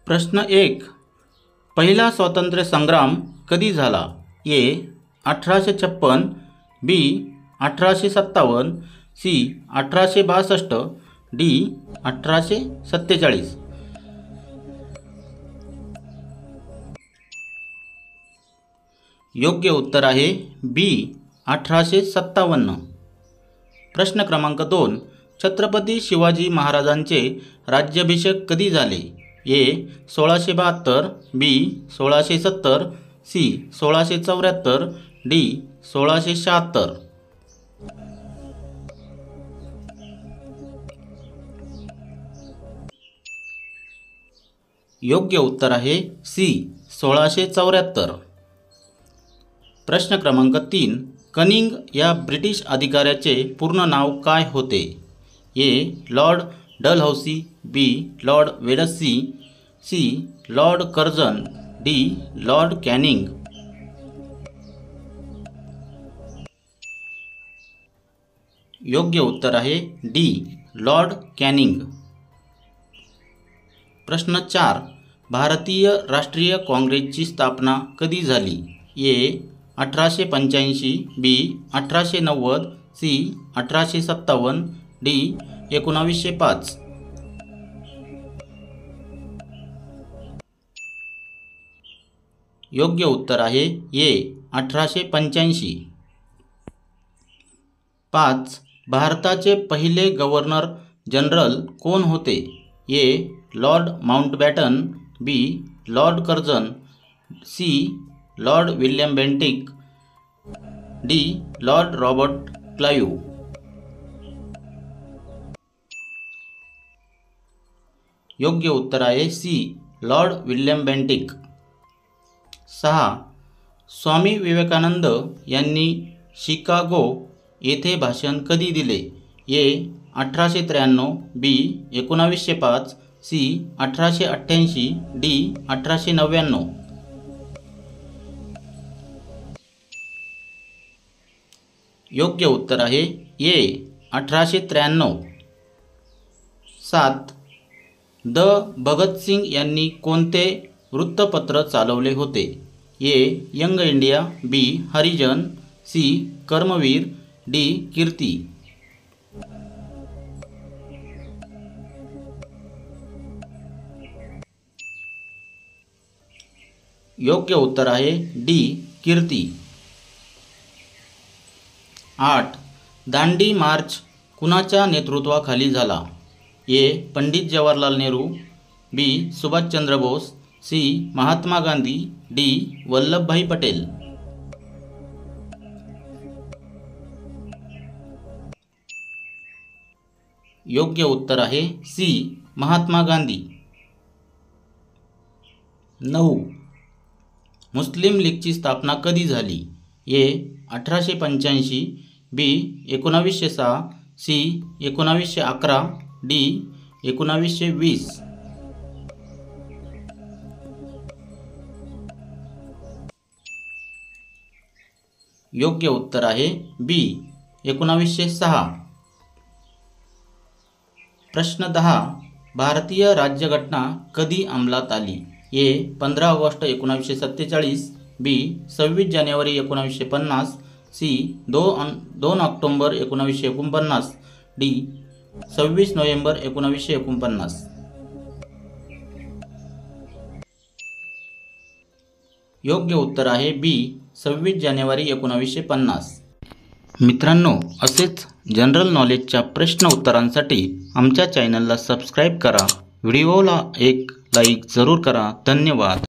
प्रश्न 1. पहिला स्वातंत्र्य संग्राम कधी झाला? ए. 1856, बी. 1857, सी. 1862, डी. 1847. योग्य उत्तर आहे बी. 1857. प्रश्न क्रमांक 2. छत्रपती शिवाजी महाराजांचे राज्याभिषेक कधी झाले? ए. 1672, बी. 1670, सी. 1674, डी. 1676. योग्य उत्तर आहे सी. 1674. प्रश्न क्रमांक 3. कनिंग या ब्रिटिश अधिकाऱ्याचे पूर्ण नाव काय होते? A. Lord Dalhousie, B. Lord Wellesley, C. Lord Curzon, D. Lord Canning. योग्य उत्तर आहे डी. Lord Canning. प्रश्न 4. भारतीय राष्ट्रीय काँग्रेसची स्थापना कधी झाली? ए. 1885, बी. 1890, सी. 1857, डी. 1905. योग्य उत्तर आहे ए. 1885. 5. भारताचे पहिले गव्हर्नर जनरल कोण होते? A. Lord Mountbatten, B. Lord Curzon, C. Lord William Bentinck, D. Lord Robert Clive. योग्य उत्तर आहे C. Lord William Bentinck. 6. Swami Vivekananda यांनी शिकागो येथे भाषण कधी दिले? ए. 1893, बी. 1905, सी. 1888, डी. 1899. योग्य उत्तर आहे ए. 1893. 7. द भगतसिंग यांनी कोणते वृत्तपत्र चालवले होते? ए. यंग इंडिया, बी. हरिजन, सी. कर्मवीर, डी. कीर्ती. योग्य उत्तर आहे डी. कीर्ती. 8. दांडी मार्च कुणाच्या नेतृत्वाखाली झाला? ए. पंडित जवाहरलाल नेहरू, बी. सुभाषचंद्र बोस, सी. महात्मा गांधी, डी. वल्लभभाई पटेल. योग्य उत्तर आहे सी. महात्मा गांधी. 9. मुस्लिम लीगची स्थापना कधी झाली? ए. 1885, बी. 1906, सी. 1911, डी. 1920. योग्य उत्तर आहे बी. 1906. प्रश्न 10. भारतीय राज्यघटना कधी अंमलात आली? ए. 15 ऑगस्ट 1947, बी. 26 जानेवारी 1950, सी. 2 October 1949, D. 26 नोव्हेंबर 1949. योग्य उत्तर आहे बी. 26 जानेवारी 1950. मित्रांनो, असेच जनरल नॉलेजच्या प्रश्न उत्तरांसाठी आमच्या चॅनलला सबस्क्राईब करा. व्हिडिओला एक लाईक जरूर करा. धन्यवाद.